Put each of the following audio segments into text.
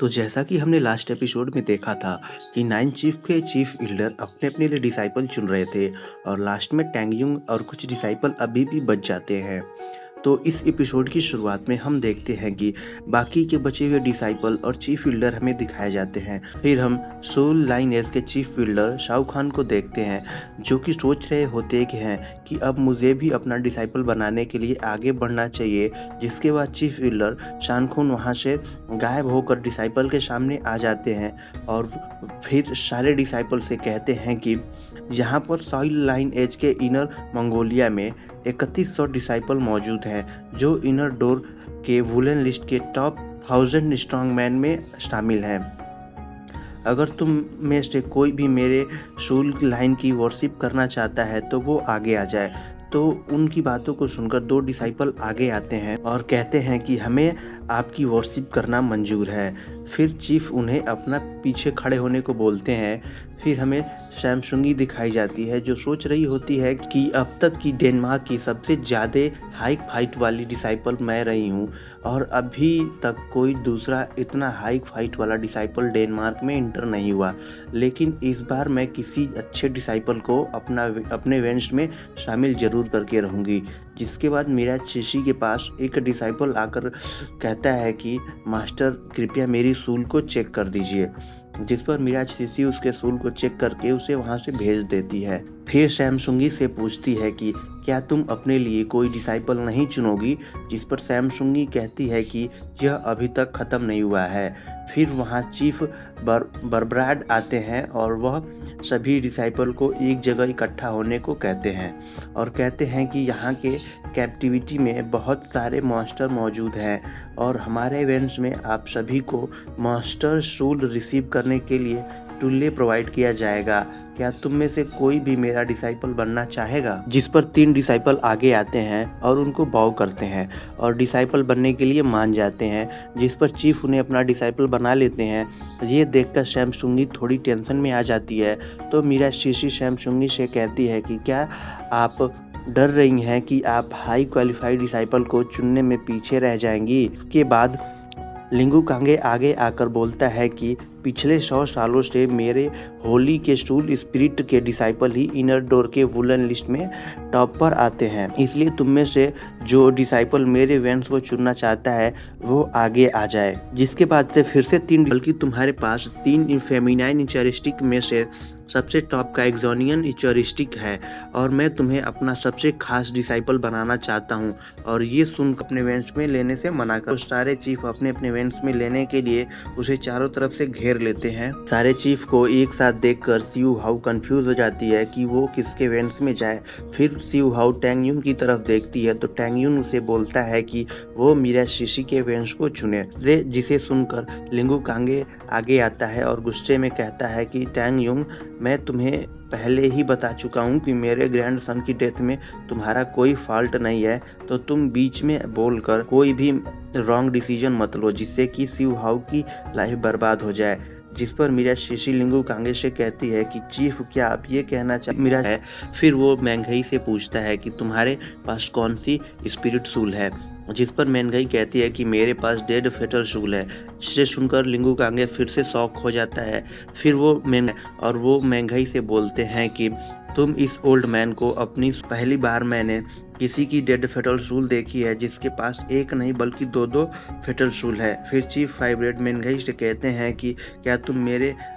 तो जैसा कि हमने लास्ट एपिसोड में देखा था कि नाइन चीफ के चीफ बिल्डर अपने अपने लिए डिसाइपल चुन रहे थे और लास्ट में टैंगयुंग और कुछ डिसाइपल अभी भी बच जाते हैं। तो इस एपिसोड की शुरुआत में हम देखते हैं कि बाकी के बचे हुए डिसाइपल और चीफ बिल्डर हमें दिखाए जाते हैं। फिर हम सोल लाइन एज के चीफ बिल्डर शाहरुख खान को देखते हैं जो कि सोच रहे होते कि अब मुझे भी अपना डिसाइपल बनाने के लिए आगे बढ़ना चाहिए। जिसके बाद चीफ बिल्डर शानखुन वहाँ से गायब होकर डिसाइपल के सामने आ जाते हैं और फिर सारे डिसाइपल से कहते हैं कि यहाँ पर सोल लाइन एज के इनर मंगोलिया में 3100 डिसाइपल मौजूद हैं जो इनर डोर के वुलन लिस्ट के टॉप 1000 स्ट्रॉन्ग मैन में शामिल हैं। अगर तुम में से कोई भी मेरे सोल लाइन की वर्शिप करना चाहता है तो वो आगे आ जाए। तो उनकी बातों को सुनकर दो डिसाइपल आगे आते हैं और कहते हैं कि हमें आपकी वर्शिप करना मंजूर है। फिर चीफ उन्हें अपना पीछे खड़े होने को बोलते हैं। फिर हमें सैमसुंगी दिखाई जाती है जो सोच रही होती है कि अब तक की डेनमार्क की सबसे ज़्यादा हाई फाइट वाली डिसाइपल मैं रही हूँ और अभी तक कोई दूसरा इतना हाई फाइट वाला डिसाइपल डेनमार्क में इंटर नहीं हुआ। लेकिन इस बार मैं किसी अच्छे डिसाइपल को अपने इवेंट्स में शामिल जरूर करके रहूँगी। जिसके बाद मीरा चिशी के पास एक डिसाइपल आकर कहता है कि मास्टर कृपया मेरी सूल को चेक कर दीजिए। जिस पर मीरा चिशी उसके सूल को चेक करके उसे वहां से भेज देती है। फिर सैमसुंगी से पूछती है कि क्या तुम अपने लिए कोई डिसाइपल नहीं चुनोगी। जिस पर सैमसुंगी कहती है कि यह अभी तक ख़त्म नहीं हुआ है। फिर वहाँ चीफ बरब्राड आते हैं और वह सभी डिसाइपल को एक जगह इकट्ठा होने को कहते हैं और कहते हैं कि यहाँ के कैप्टिविटी में बहुत सारे मॉन्स्टर मौजूद हैं और हमारे इवेंट्स में आप सभी को मॉन्स्टर सूल रिसीव करने के लिए टुल्ले प्रोवाइड किया जाएगा। क्या तुम में से कोई भी मेरा डिसाइपल बनना चाहेगा। जिस पर 3 डिसाइपल आगे आते हैं और उनको बाउ करते हैं और डिसाइपल बनने के लिए मान जाते हैं। जिस पर चीफ उन्हें अपना डिसाइपल बना लेते हैं। ये देखकर सैमसुंगी थोड़ी टेंशन में आ जाती है। तो मीरा शीशी सैमसुंगी से कहती है कि क्या आप डर रही हैं कि आप हाई क्वालिफाइड डिसाइपल को चुनने में पीछे रह जाएंगी। इसके बाद लिंगू कांगे आगे आकर बोलता है कि पिछले 100 सालों से मेरे होली के स्टूल स्पिरिट के डिसाइपल ही इनर डोर के वुलन लिस्ट में टॉप पर आते हैं। इसलिए तुम में से जो डिसाइपल मेरे इवेंट्स को चुनना चाहता है वो आगे आ जाए। जिसके बाद से फिर से 3 बल्कि तुम्हारे पास 3 फेमिनाइन इंचरिस्टिक में से सबसे टॉप का एक्सोनियन इंचरिस्टिक है और मैं तुम्हें अपना सबसे खास डिसाइपल बनाना चाहता हूँ। और ये सुन अपने इवेंट्स में लेने से मना कर सारे चीफ अपने अपने इवेंट्स में लेने के लिए उसे चारों तरफ से घेर लेते हैं। सारे चीफ को एक साथ देखकर सिउ हाउ कंफ्यूज हो जाती है कि वो किसके इवेंट्स में जाए। फिर सिउ हाउ टैंगयुन की तरफ देखती है तो टैंगयुन उसे बोलता है कि वो मीरा शीशी के इवेंट्स को चुने। जिसे सुनकर लिंगू कांगे आगे आता है और गुस्से में कहता है कि टैंगयुन, मैं तुम्हें पहले ही बता चुका हूँ कि मेरे ग्रैंड सन की डेथ में तुम्हारा कोई फॉल्ट नहीं है, तो तुम बीच में बोलकर कोई भी रॉन्ग डिसीजन मत लो जिससे कि सिउ हाउ की लाइफ बर्बाद हो जाए। जिस पर मीरा शीशी लिंगू कांगे से कहती है कि चीफ क्या आप ये कहना चाहिए मीरा है। फिर वो मैंगई से पूछता है कि तुम्हारे पास कौन सी स्पिरिट सूल है। जिस पर मैंगई कहती है कि मेरे पास डेड फेटल सूल है। जिसे सुनकर लिंगू कांगे फिर से शॉक हो जाता है। फिर वो मैंगई से बोलते हैं कि तुम इस ओल्ड मैन को अपनी पहली बार मैंने किसी की डेड फेटल सूल देखी है जिसके पास एक नहीं बल्कि 2 फेटल सूल है। फिर चीफ फाइब्रेड मैंगई से कहते हैं कि क्या तुम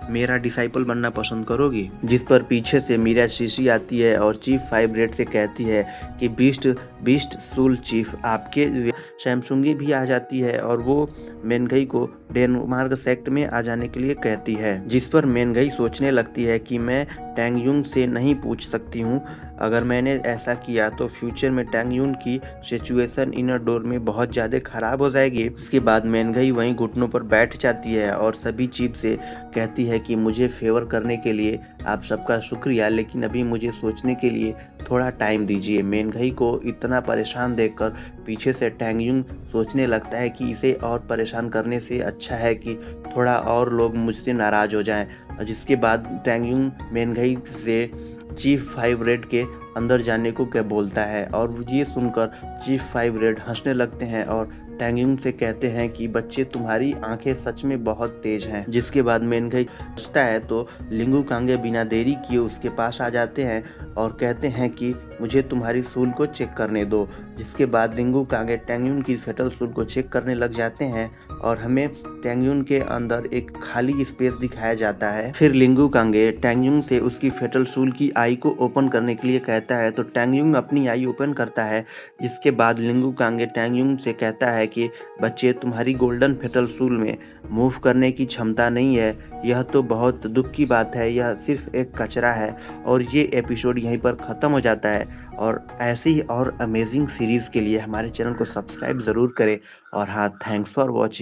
मेरा डिसाइपल बनना पसंद करोगी। जिस पर पीछे से मीरा शीशी आती है और चीफ फाइब्रेड से कहती है कि बीस्ट सूल चीफ आपके। सैमसुंगी भी आ जाती है और वो मैंगई को डेनमार्क सेक्ट में आ जाने के लिए कहती है। जिस पर मैंगई सोचने लगती है कि मैं टैंगयुन से नहीं पूछ सकती हूँ। अगर मैंने ऐसा किया तो फ्यूचर में टैंगयुन की सिचुएशन इनर डोर में बहुत ज़्यादा खराब हो जाएगी। इसके बाद मैंगई वहीं घुटनों पर बैठ जाती है और सभी चीफ से कहती है कि मुझे फेवर करने के लिए आप सबका शुक्रिया, लेकिन अभी मुझे सोचने के लिए थोड़ा टाइम दीजिए। मैंगई को इतना परेशान देखकर पीछे से टैंगयुन सोचने लगता है कि इसे और परेशान करने से अच्छा है कि थोड़ा और लोग मुझसे नाराज हो जाएं। जिसके बाद टैंगयुन मैंगई से चीफ फाइब्रेड के अंदर जाने को क्या बोलता है और ये सुनकर चीफ फाइब्रेड हंसने लगते हैं और टैंगयुंग से कहते हैं कि बच्चे तुम्हारी आंखें सच में बहुत तेज हैं। जिसके बाद मेनघई सोचता है तो लिंगू कांगे बिना देरी किए उसके पास आ जाते हैं और कहते हैं कि मुझे तुम्हारी सूल को चेक करने दो। जिसके बाद लिंगू कांगे टैंगयुन की फेटल सूल को चेक करने लग जाते हैं और हमें टैंगयुन के अंदर एक खाली स्पेस दिखाया जाता है। फिर लिंगू कांगे टैंगयुन से उसकी फेटल सूल की आई को ओपन करने के लिए कहता है तो टैंगयुन अपनी आई ओपन करता है। जिसके बाद लिंगू कांगे टैंगयुन से कहता है कि बच्चे तुम्हारी गोल्डन फेटल सूल में मूव करने की क्षमता नहीं है। यह तो बहुत दुख की बात है, यह सिर्फ एक कचरा है। और ये एपिसोड यहीं पर ख़त्म हो जाता है। और ऐसी ही और अमेजिंग सीरीज़ के लिए हमारे चैनल को सब्सक्राइब ज़रूर करें। और हाँ, थैंक्स फॉर वॉचिंग।